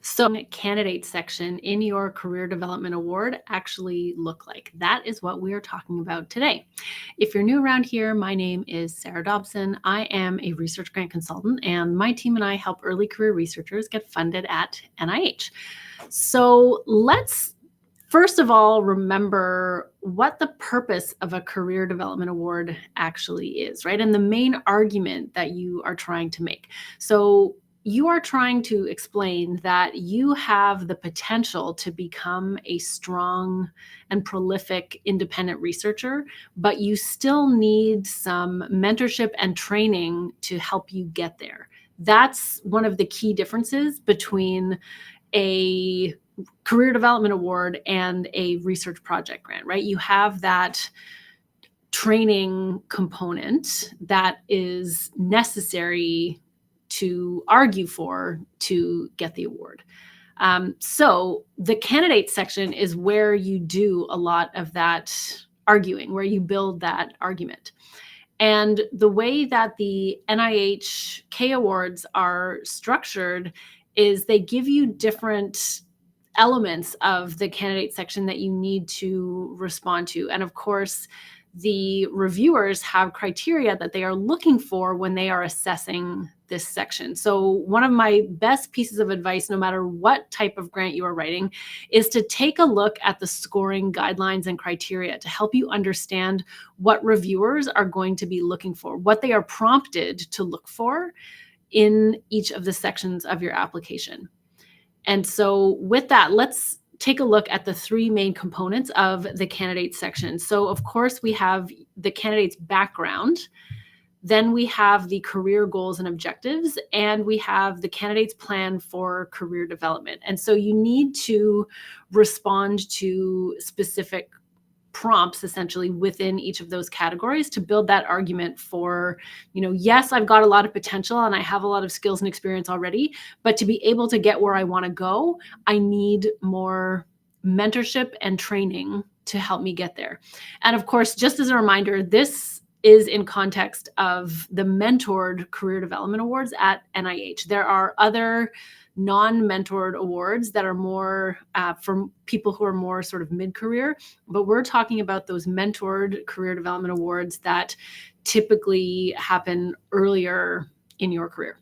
So, candidate section in your career development award actually look like? That is what we are talking about today. If you're new around here, my name is Sarah Dobson. I am a research grant consultant, and my team and I help early career researchers get funded at NIH. So, let's first of all remember what the purpose of a career development award actually is, right? And the main argument that you are trying to make. So, you are trying to explain that you have the potential to become a strong and prolific independent researcher, but you still need some mentorship and training to help you get there. That's one of the key differences between a career development award and a research project grant, right? You have that training component that is necessary to argue for to get the award. So the candidate section is where you do a lot of that arguing, where you build that argument. And the way that the NIH K Awards are structured is they give you different elements of the candidate section that you need to respond to. And of course, the reviewers have criteria that they are looking for when they are assessing this section. So one of my best pieces of advice, no matter what type of grant you are writing, is to take a look at the scoring guidelines and criteria to help you understand what reviewers are going to be looking for, what they are prompted to look for in each of the sections of your application. And so with that, let's take a look at the three main components of the candidate section. So of course, we have the candidate's background, then we have the career goals and objectives, and we have the candidate's plan for career development. And so you need to respond to specific prompts essentially within each of those categories to build that argument for, yes, I've got a lot of potential and I have a lot of skills and experience already, but to be able to get where I want to go, I need more mentorship and training to help me get there. And of course, just as a reminder, this is in context of the mentored career development awards at NIH. There are other non-mentored awards that are more for people who are more sort of mid-career, but we're talking about those mentored career development awards that typically happen earlier in your career.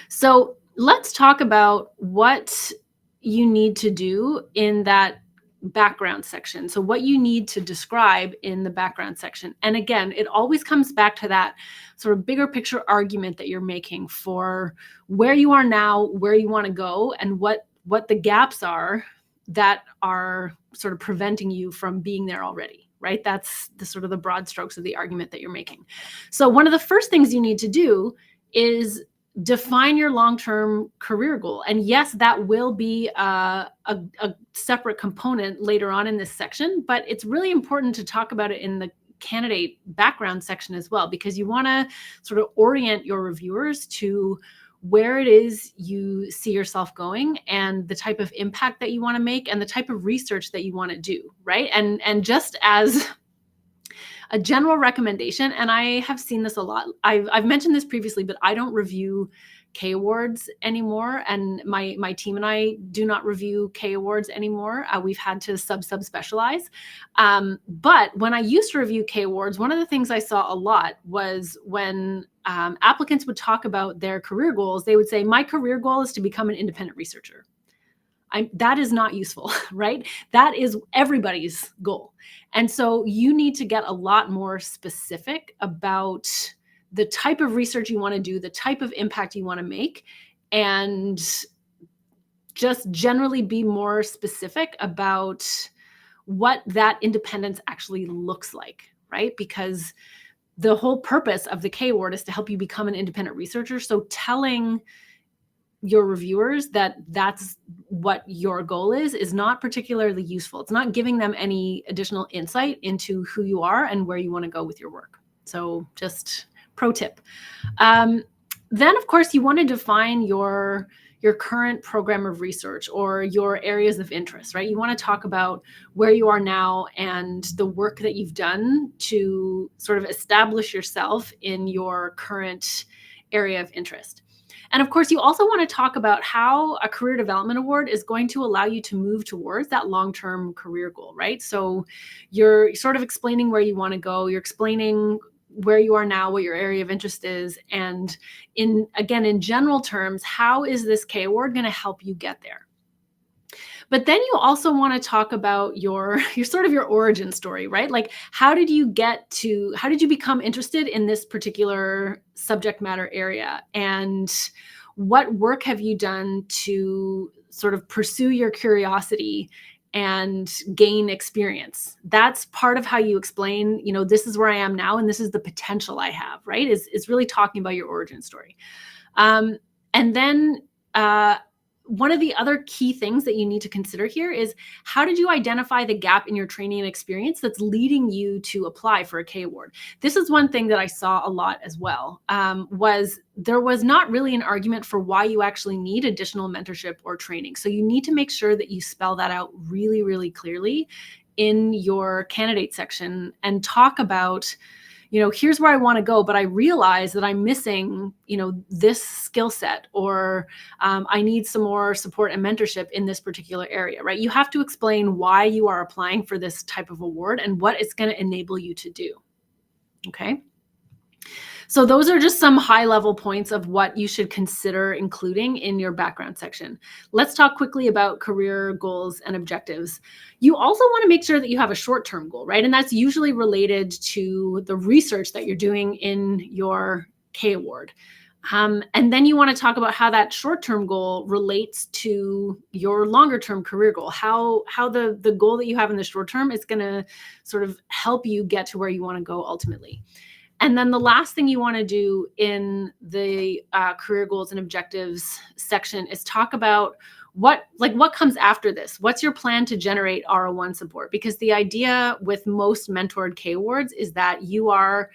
So let's talk about what you need to do in that background section. So what you need to describe in the background section. And again, it always comes back to that sort of bigger picture argument that you're making for where you are now, where you want to go, and what the gaps are that are sort of preventing you from being there already, right? That's the sort of the broad strokes of the argument that you're making. So one of the first things you need to do is define your long-term career goal. And yes, that will be a separate component later on in this section, but it's really important to talk about it in the candidate background section as well, because you want to sort of orient your reviewers to where it is you see yourself going and the type of impact that you want to make and the type of research that you want to do, right? And just as a general recommendation, and I have seen this a lot. I've mentioned this previously, but I don't review K Awards anymore, and my team and I do not review K Awards anymore. We've had to sub-specialize. But when I used to review K Awards, one of the things I saw a lot was when applicants would talk about their career goals, they would say, my career goal is to become an independent researcher. That is not useful, right? That is everybody's goal. And so you need to get a lot more specific about the type of research you want to do, the type of impact you want to make, and just generally be more specific about what that independence actually looks like, right? Because the whole purpose of the K Award is to help you become an independent researcher. So telling your reviewers that that's what your goal is not particularly useful. It's not giving them any additional insight into who you are and where you want to go with your work. So just pro tip. Then, of course, you want to define your current program of research or your areas of interest, right? You want to talk about where you are now and the work that you've done to sort of establish yourself in your current area of interest. And of course, you also want to talk about how a career development award is going to allow you to move towards that long-term career goal, right? So you're sort of explaining where you want to go. You're explaining where you are now, what your area of interest is. And in general terms, how is this K award going to help you get there? But then you also want to talk about your sort of your origin story, right? Like how did you become interested in this particular subject matter area? And what work have you done to sort of pursue your curiosity and gain experience? That's part of how you explain, this is where I am now and this is the potential I have, right? Is really talking about your origin story. Um, and then one of the other key things that you need to consider here is how did you identify the gap in your training and experience that's leading you to apply for a K award? This is one thing that I saw a lot as well, was there was not really an argument for why you actually need additional mentorship or training. So you need to make sure that you spell that out really, really clearly in your candidate section and talk about, here's where I want to go, but I realize that I'm missing, this skill set, or I need some more support and mentorship in this particular area, right? You have to explain why you are applying for this type of award and what it's going to enable you to do. Okay. So those are just some high-level points of what you should consider including in your background section. Let's talk quickly about career goals and objectives. You also want to make sure that you have a short-term goal, right? And that's usually related to the research that you're doing in your K award. And then you want to talk about how that short-term goal relates to your longer-term career goal, how the goal that you have in the short term is going to sort of help you get to where you want to go ultimately. And then the last thing you want to do in the career goals and objectives section is talk about what comes after this. What's your plan to generate R01 support? Because the idea with most mentored K awards is that you are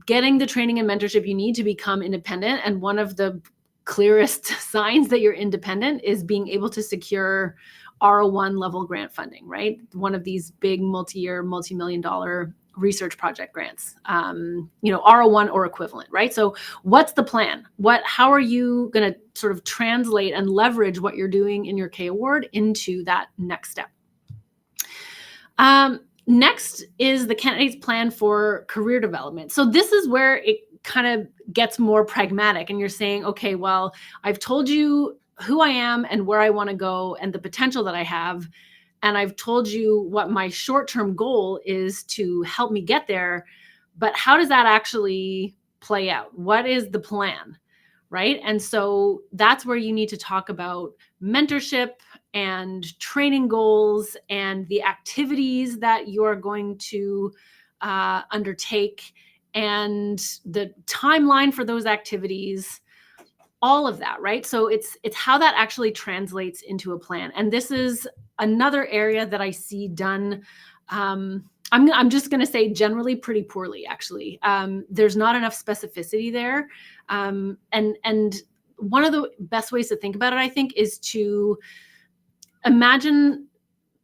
getting the training and mentorship you need to become independent. And one of the clearest signs that you're independent is being able to secure R01 level grant funding, right? One of these big multi-year, multi-million-dollar research project grants, R01 or equivalent, right? So what's the plan? How are you going to sort of translate and leverage what you're doing in your K award into that next step? Next is the candidate's plan for career development. So this is where it kind of gets more pragmatic and you're saying, okay, well, I've told you who I am and where I want to go and the potential that I have. And I've told you what my short-term goal is to help me get there, but how does that actually play out? What is the plan, right? And so that's where you need to talk about mentorship and training goals and the activities that you are going to undertake and the timeline for those activities, all of that, right? So it's how that actually translates into a plan. And this is another area that I see done. I'm just going to say generally pretty poorly, actually. There's not enough specificity there. And one of the best ways to think about it, I think, is to imagine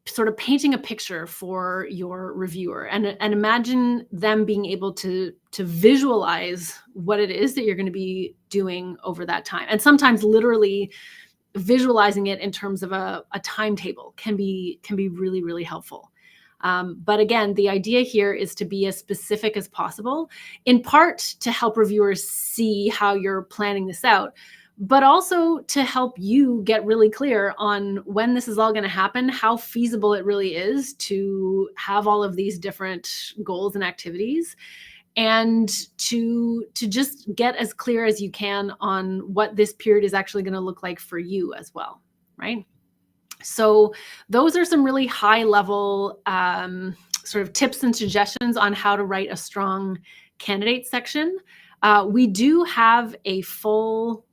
sort of painting a picture for your reviewer and imagine them being able to visualize what it is that you're going to be doing over that time. And sometimes literally visualizing it in terms of a timetable can be really, really helpful. But again, the idea here is to be as specific as possible, in part to help reviewers see how you're planning this out, but also to help you get really clear on when this is all going to happen, how feasible it really is to have all of these different goals and activities, and to just get as clear as you can on what this period is actually going to look like for you as well, right? So those are some really high level sort of tips and suggestions on how to write a strong candidate section. We do have a full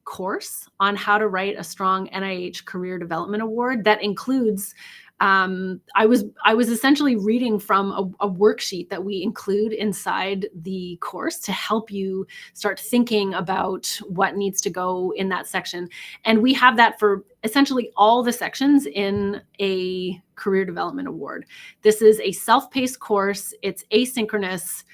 course on how to write a strong NIH Career Development Award that includes I was essentially reading from a worksheet that we include inside the course to help you start thinking about what needs to go in that section. And we have that for essentially all the sections in a career development award. This is a self-paced course. It's asynchronous.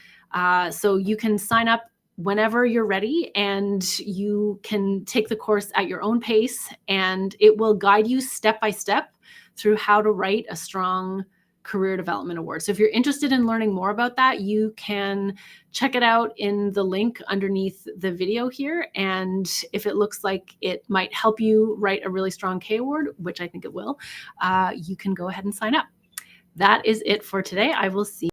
So you can sign up whenever you're ready, and you can take the course at your own pace, and it will guide you step by step through how to write a strong career development award. So if you're interested in learning more about that, you can check it out in the link underneath the video here. And if it looks like it might help you write a really strong K award, which I think it will, you can go ahead and sign up. That is it for today. I will see